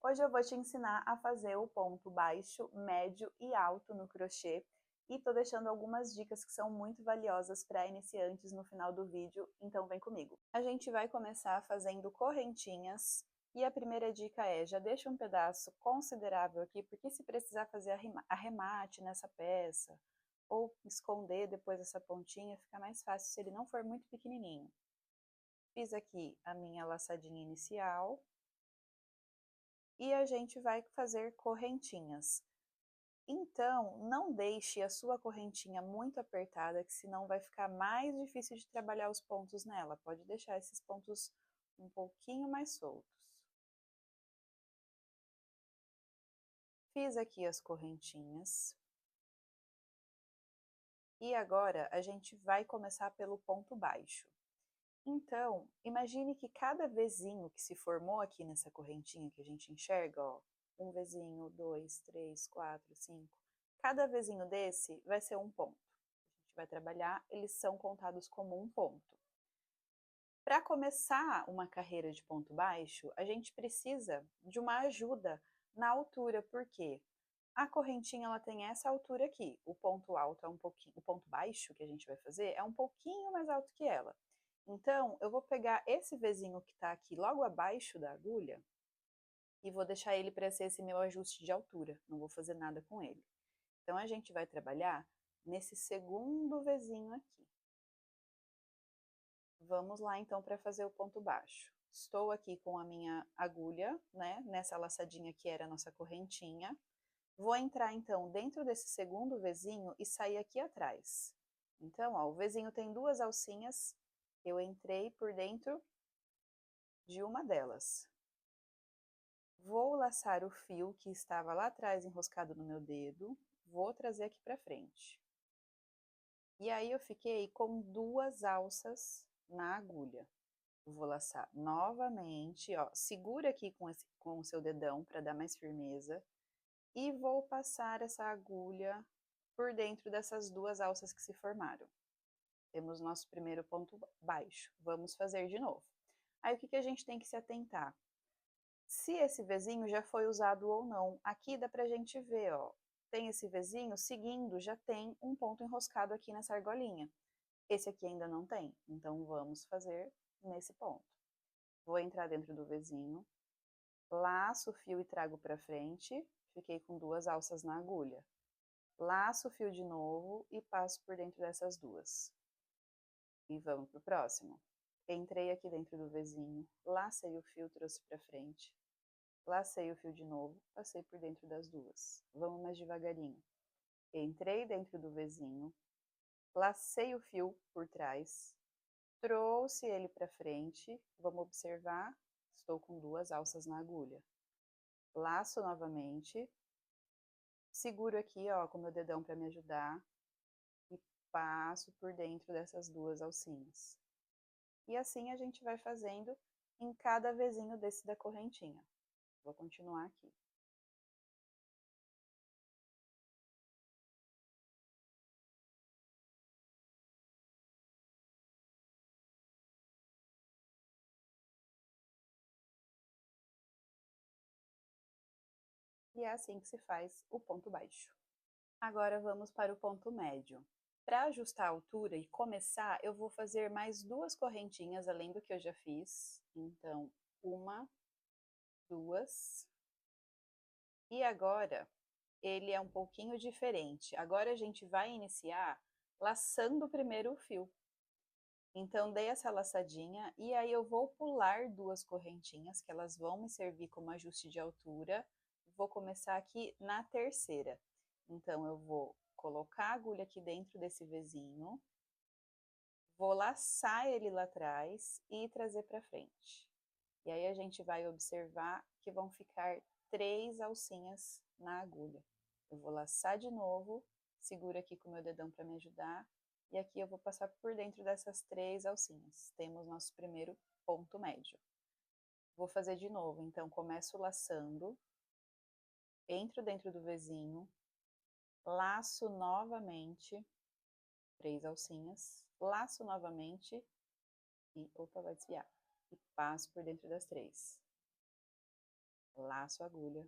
Hoje eu vou te ensinar a fazer o ponto baixo, médio e alto no crochê e tô deixando algumas dicas que são muito valiosas para iniciantes no final do vídeo, então vem comigo. A gente vai começar fazendo correntinhas e a primeira dica é, já deixa um pedaço considerável aqui, porque se precisar fazer arremate nessa peça ou esconder depois essa pontinha, fica mais fácil se ele não for muito pequenininho. Fiz aqui a minha laçadinha inicial. E a gente vai fazer correntinhas. Então, não deixe a sua correntinha muito apertada, que senão vai ficar mais difícil de trabalhar os pontos nela. Pode deixar esses pontos um pouquinho mais soltos. Fiz aqui as correntinhas. E agora a gente vai começar pelo ponto baixo. Então, imagine que cada vezinho que se formou aqui nessa correntinha que a gente enxerga, ó, um vezinho, dois, três, quatro, cinco, cada vezinho desse vai ser um ponto. A gente vai trabalhar, eles são contados como um ponto. Para começar uma carreira de ponto baixo, a gente precisa de uma ajuda na altura, porque a correntinha ela tem essa altura aqui, o ponto alto é um pouquinho, o ponto baixo que a gente vai fazer é um pouquinho mais alto que ela. Então, eu vou pegar esse vezinho que está aqui logo abaixo da agulha e vou deixar ele para ser esse meu ajuste de altura, não vou fazer nada com ele. Então, a gente vai trabalhar nesse segundo vezinho aqui. Vamos lá, então, para fazer o ponto baixo. Estou aqui com a minha agulha, né, nessa laçadinha que era a nossa correntinha. Vou entrar, então, dentro desse segundo vezinho e sair aqui atrás. Então, ó, o vezinho tem duas alcinhas, eu entrei por dentro de uma delas. Vou laçar o fio que estava lá atrás enroscado no meu dedo, vou trazer aqui para frente. E aí eu fiquei com duas alças na agulha. Eu vou laçar novamente, ó, segura aqui com o seu dedão para dar mais firmeza. E vou passar essa agulha por dentro dessas duas alças que se formaram. Temos nosso primeiro ponto baixo. Vamos fazer de novo. Aí o que a gente tem que se atentar? Se esse vezinho já foi usado ou não. Aqui dá pra gente ver, ó. Tem esse vezinho seguindo, já tem um ponto enroscado aqui nessa argolinha. Esse aqui ainda não tem, então vamos fazer nesse ponto. Vou entrar dentro do vezinho, laço o fio e trago pra frente, fiquei com duas alças na agulha. Laço o fio de novo e passo por dentro dessas duas. E vamos pro próximo. Entrei aqui dentro do vezinho, lacei o fio, trouxe pra frente. Lacei o fio de novo, passei por dentro das duas. Vamos mais devagarinho. Entrei dentro do vezinho, lacei o fio por trás, trouxe ele pra frente. Vamos observar, estou com duas alças na agulha. Laço novamente, seguro aqui, ó, com o meu dedão para me ajudar e passo por dentro dessas duas alcinhas. E assim a gente vai fazendo em cada vezinho desse da correntinha. Vou continuar aqui. E é assim que se faz o ponto baixo. Agora vamos para o ponto médio. Para ajustar a altura e começar, eu vou fazer mais duas correntinhas além do que eu já fiz. Então, uma, duas. E agora, ele é um pouquinho diferente. Agora a gente vai iniciar laçando primeiro o fio. Então, dei essa laçadinha e aí eu vou pular duas correntinhas, que elas vão me servir como ajuste de altura. Vou começar aqui na terceira. Então, eu vou colocar a agulha aqui dentro desse vezinho, vou laçar ele lá atrás e trazer para frente. E aí a gente vai observar que vão ficar três alcinhas na agulha. Eu vou laçar de novo, seguro aqui com o meu dedão para me ajudar, e aqui eu vou passar por dentro dessas três alcinhas. Temos nosso primeiro ponto médio. Vou fazer de novo, então começo laçando, entro dentro do vezinho, laço novamente, três alcinhas, laço novamente e, opa, vai desviar, e passo por dentro das três. laço a agulha,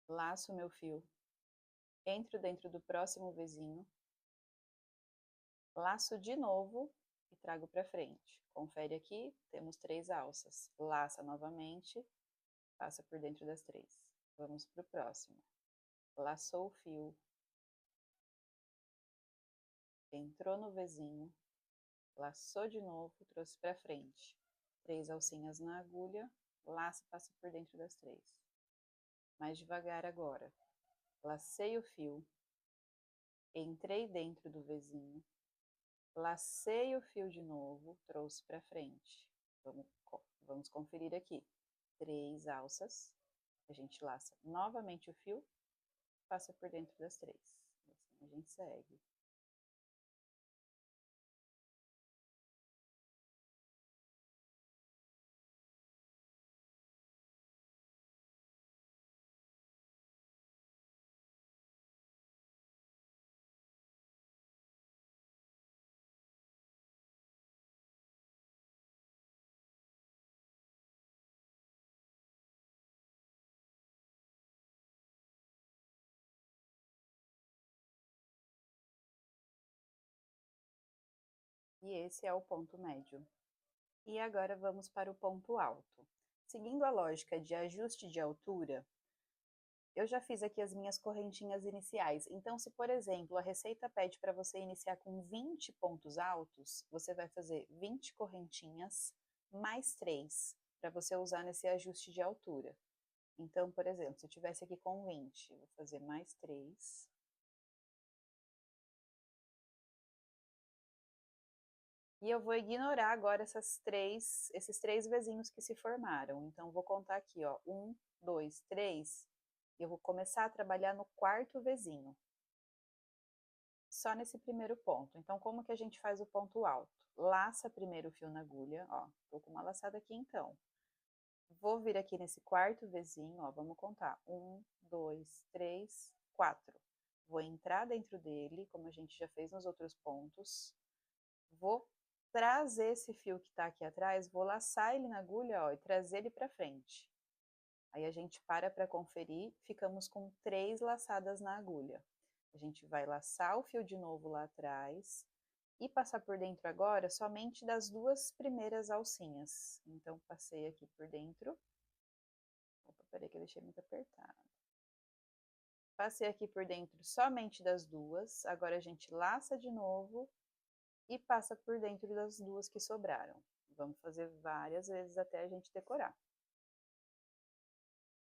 laço meu fio, entro dentro do próximo vizinho, laço de novo e trago para frente. Confere aqui, temos 3 alças. Laça novamente, passa por dentro das 3. Vamos para o próximo. Laçou o fio, entrou no vizinho, laçou de novo, trouxe para frente. 3 alcinhas na agulha, laço e passa por dentro das 3. Mais devagar agora. Lacei o fio, entrei dentro do vizinho, lacei o fio de novo, trouxe para frente. Vamos conferir aqui. 3 alças, a gente laça novamente o fio, passa por dentro das 3. Assim a gente segue. E esse é o ponto médio. E agora vamos para o ponto alto. Seguindo a lógica de ajuste de altura, eu já fiz aqui as minhas correntinhas iniciais. Então, se por exemplo a receita pede para você iniciar com 20 pontos altos, você vai fazer 20 correntinhas mais 3 para você usar nesse ajuste de altura. Então, por exemplo, se eu estivesse aqui com 20, vou fazer mais 3. E eu vou ignorar agora esses três vizinhos que se formaram. Então, vou contar aqui, ó, 1, 2, 3. Eu vou começar a trabalhar no quarto vizinho. Só nesse primeiro ponto. Então, como que a gente faz o ponto alto? Laça primeiro o fio na agulha, ó. Tô com uma laçada aqui, então. Vou vir aqui nesse quarto vizinho, ó, vamos contar. 1, 2, 3, 4. Vou entrar dentro dele, como a gente já fez nos outros pontos. Vou trazer esse fio que tá aqui atrás, vou laçar ele na agulha, ó, e trazer ele pra frente. Aí a gente para conferir, ficamos com 3 laçadas na agulha. A gente vai laçar o fio de novo lá atrás e passar por dentro agora somente das 2 primeiras alcinhas. Então, passei aqui por dentro. Opa, peraí que eu deixei muito apertado. Passei aqui por dentro somente das 2. Agora a gente laça de novo e passa por dentro das 2 que sobraram. Vamos fazer várias vezes até a gente decorar.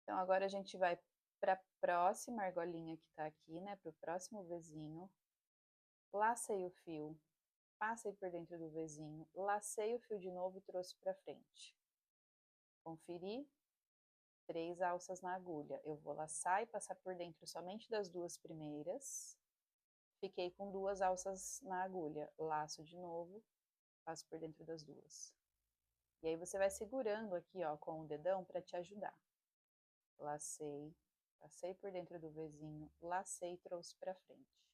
Então, agora a gente vai para a próxima argolinha que tá aqui, né? Para o próximo vizinho. Lacei o fio, passei por dentro do vizinho, lacei o fio de novo e trouxe para frente. Conferi, 3 alças na agulha. Eu vou laçar e passar por dentro somente das 2 primeiras. Fiquei com 2 alças na agulha. Laço de novo, passo por dentro das 2. E aí você vai segurando aqui, ó, com o dedão para te ajudar. Lacei, passei por dentro do vizinho, lacei e trouxe para frente.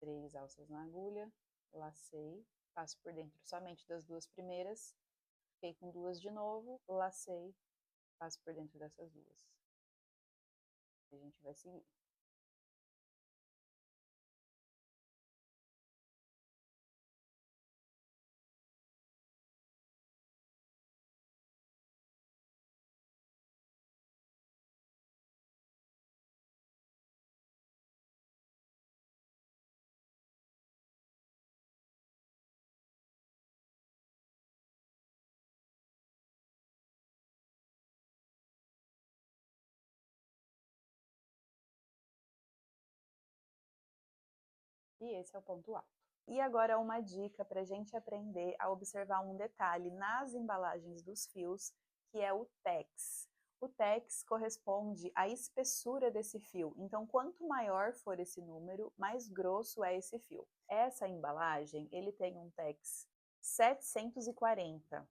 3 alças na agulha, lacei, passo por dentro somente das 2 primeiras, fiquei com 2 de novo, lacei, passo por dentro dessas 2. A gente vai seguir. E esse é o ponto alto. E agora uma dica para a gente aprender a observar um detalhe nas embalagens dos fios, que é o tex. O tex corresponde à espessura desse fio, então quanto maior for esse número, mais grosso é esse fio. Essa embalagem, ele tem um tex 740.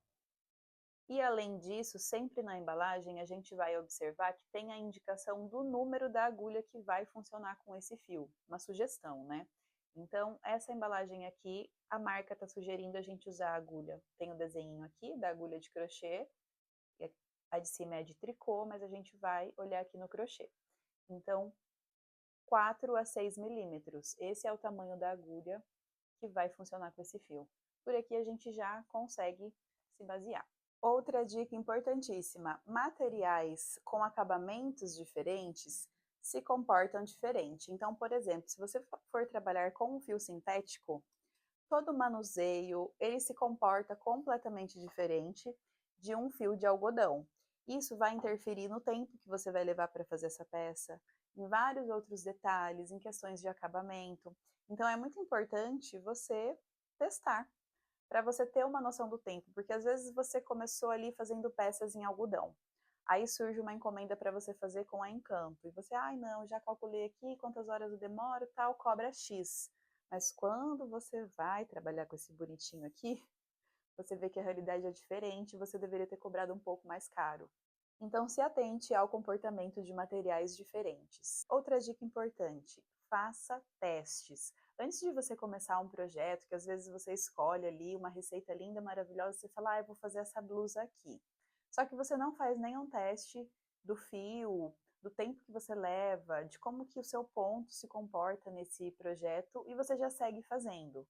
E além disso, sempre na embalagem a gente vai observar que tem a indicação do número da agulha que vai funcionar com esse fio, uma sugestão, né? Então, essa embalagem aqui, a marca está sugerindo a gente usar a agulha. Tem o desenho aqui da agulha de crochê, A de cima é de tricô, mas a gente vai olhar aqui no crochê. Então, 4 a 6 milímetros. Esse é o tamanho da agulha que vai funcionar com esse fio. Por aqui a gente já consegue se basear. Outra dica importantíssima: materiais com acabamentos diferentes se comportam diferente. Então, por exemplo, se você for trabalhar com um fio sintético, todo manuseio ele se comporta completamente diferente de um fio de algodão. Isso vai interferir no tempo que você vai levar para fazer essa peça, em vários outros detalhes, em questões de acabamento. Então é muito importante você testar, para você ter uma noção do tempo, porque às vezes você começou ali fazendo peças em algodão. Aí surge uma encomenda para você fazer com a Encanto, e você, ai não, já calculei aqui quantas horas eu demoro, tal, cobra X. Mas quando você vai trabalhar com esse bonitinho aqui, você vê que a realidade é diferente, você deveria ter cobrado um pouco mais caro. Então se atente ao comportamento de materiais diferentes. Outra dica importante: faça testes. Antes de você começar um projeto, que às vezes você escolhe ali uma receita linda, maravilhosa, você fala, eu vou fazer essa blusa aqui. Só que você não faz nenhum teste do fio, do tempo que você leva, de como que o seu ponto se comporta nesse projeto e você já segue fazendo.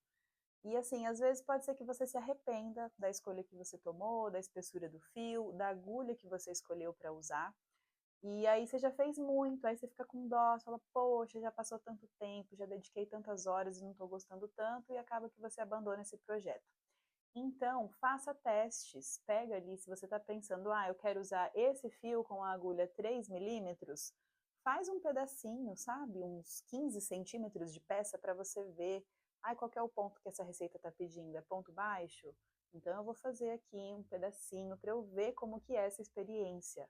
E assim, às vezes pode ser que você se arrependa da escolha que você tomou, da espessura do fio, da agulha que você escolheu para usar. E aí você já fez muito, aí você fica com dó, você fala, poxa, já passou tanto tempo, já dediquei tantas horas e não estou gostando tanto, e acaba que você abandona esse projeto. Então, faça testes, pega ali, se você está pensando, eu quero usar esse fio com a agulha 3 milímetros, faz um pedacinho, sabe, uns 15 centímetros de peça para você ver, qual que é o ponto que essa receita está pedindo, é ponto baixo? Então eu vou fazer aqui um pedacinho para eu ver como que é essa experiência.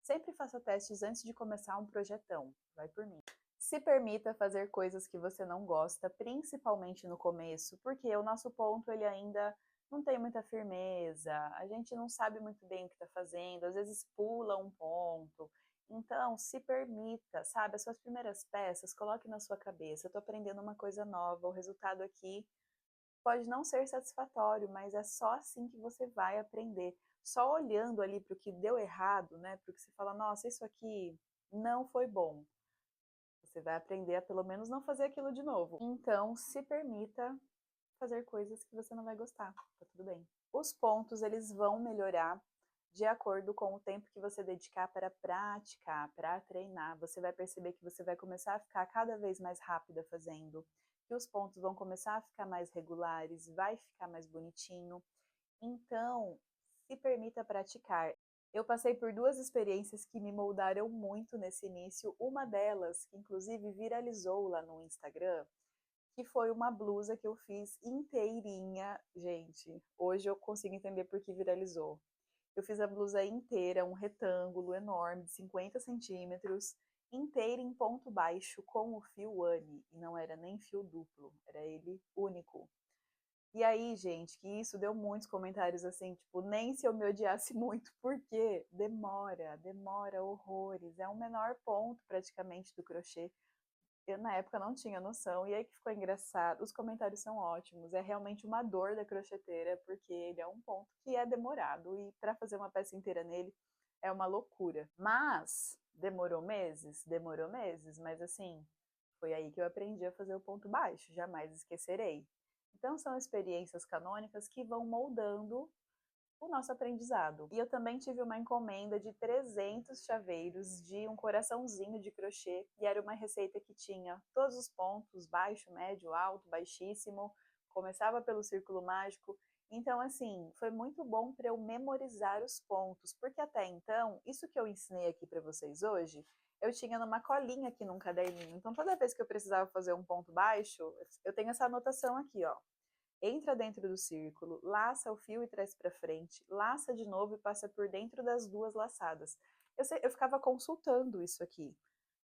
Sempre faça testes antes de começar um projetão, vai por mim. Se permita fazer coisas que você não gosta, principalmente no começo, porque o nosso ponto ele ainda não tem muita firmeza, a gente não sabe muito bem o que está fazendo, às vezes pula um ponto. Então, se permita, sabe, as suas primeiras peças, coloque na sua cabeça, eu estou aprendendo uma coisa nova, o resultado aqui pode não ser satisfatório, mas é só assim que você vai aprender. Só olhando ali para o que deu errado, né, para o que você fala, nossa, isso aqui não foi bom. Você vai aprender a pelo menos não fazer aquilo de novo. Então, se permita fazer coisas que você não vai gostar, tá tudo bem. Os pontos, eles vão melhorar de acordo com o tempo que você dedicar para praticar, para treinar. Você vai perceber que você vai começar a ficar cada vez mais rápida fazendo, que os pontos vão começar a ficar mais regulares, vai ficar mais bonitinho. Então, se permita praticar. Eu passei por duas experiências que me moldaram muito nesse início. Uma delas, que inclusive viralizou lá no Instagram, que foi uma blusa que eu fiz inteirinha. Gente, hoje eu consigo entender por que viralizou. Eu fiz a blusa inteira, um retângulo enorme de 50 centímetros, inteira em ponto baixo com o fio Anne. E não era nem fio duplo, era ele único. E aí, gente, que isso deu muitos comentários assim, tipo, nem se eu me odiasse muito, porque demora horrores. É o menor ponto praticamente do crochê. Eu na época não tinha noção, e aí que ficou engraçado. Os comentários são ótimos, é realmente uma dor da crocheteira, porque ele é um ponto que é demorado, e para fazer uma peça inteira nele é uma loucura. Mas demorou meses, mas assim, foi aí que eu aprendi a fazer o ponto baixo, jamais esquecerei. Então são experiências canônicas que vão moldando o nosso aprendizado. E eu também tive uma encomenda de 300 chaveiros de um coraçãozinho de crochê, e era uma receita que tinha todos os pontos, baixo, médio, alto, baixíssimo, começava pelo círculo mágico. Então, assim, foi muito bom para eu memorizar os pontos, porque até então, isso que eu ensinei aqui para vocês hoje, eu tinha numa colinha aqui num caderninho. Então, toda vez que eu precisava fazer um ponto baixo, eu tenho essa anotação aqui, ó. Entra dentro do círculo, laça o fio e traz para frente, laça de novo e passa por dentro das duas laçadas. Eu ficava consultando isso aqui.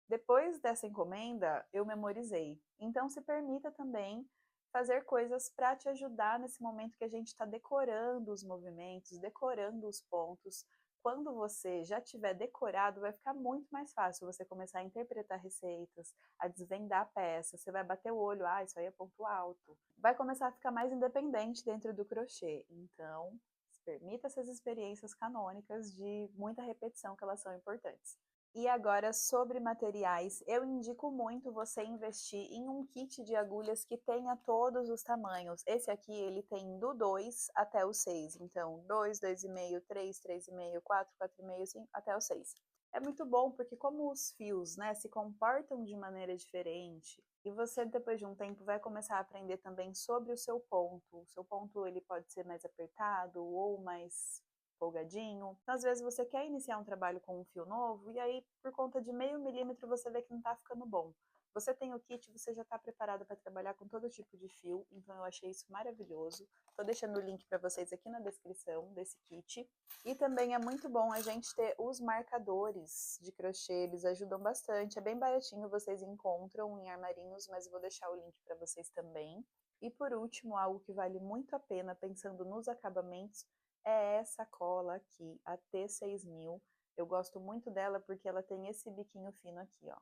Depois dessa encomenda, eu memorizei. Então, se permita também fazer coisas para te ajudar nesse momento que a gente está decorando os movimentos, decorando os pontos. Quando você já tiver decorado, vai ficar muito mais fácil você começar a interpretar receitas, a desvendar a peça. Você vai bater o olho, isso aí é ponto alto. Vai começar a ficar mais independente dentro do crochê. Então, Permita essas experiências canônicas de muita repetição, que elas são importantes. E agora, sobre materiais, eu indico muito você investir em um kit de agulhas que tenha todos os tamanhos. Esse aqui, ele tem do 2 até o 6. Então, 2, 2,5, 3, 3,5, 4, 4,5, 5, até o 6. É muito bom porque como os fios, né, se comportam de maneira diferente, e você depois de um tempo vai começar a aprender também sobre o seu ponto. O seu ponto ele pode ser mais apertado ou mais folgadinho. Às vezes você quer iniciar um trabalho com um fio novo e aí por conta de meio milímetro você vê que não tá ficando bom. Você tem o kit, você já está preparado para trabalhar com todo tipo de fio, então eu achei isso maravilhoso. Tô deixando o link para vocês aqui na descrição desse kit. E também é muito bom a gente ter os marcadores de crochê, eles ajudam bastante. É bem baratinho, vocês encontram em armarinhos, mas eu vou deixar o link para vocês também. E por último, algo que vale muito a pena pensando nos acabamentos, é essa cola aqui, a T6000. Eu gosto muito dela porque ela tem esse biquinho fino aqui, ó.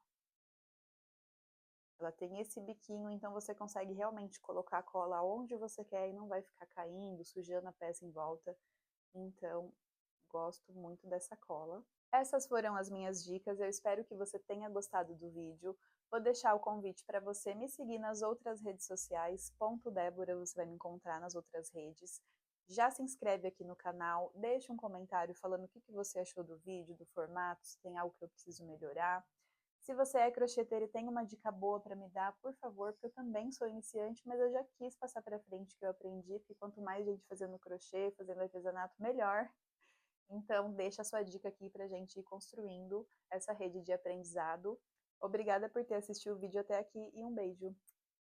Ela tem esse biquinho, então você consegue realmente colocar a cola onde você quer e não vai ficar caindo, sujando a peça em volta. Então, gosto muito dessa cola. Essas foram as minhas dicas, eu espero que você tenha gostado do vídeo. Vou deixar o convite para você me seguir nas outras redes sociais, @Débora, você vai me encontrar nas outras redes. Já se inscreve aqui no canal, deixa um comentário falando o que você achou do vídeo, do formato, se tem algo que eu preciso melhorar. Se você é crocheteira e tem uma dica boa para me dar, por favor, porque eu também sou iniciante, mas eu já quis passar para frente que eu aprendi, porque quanto mais gente fazendo crochê, fazendo artesanato, melhor. Então, deixa a sua dica aqui para a gente ir construindo essa rede de aprendizado. Obrigada por ter assistido o vídeo até aqui e um beijo!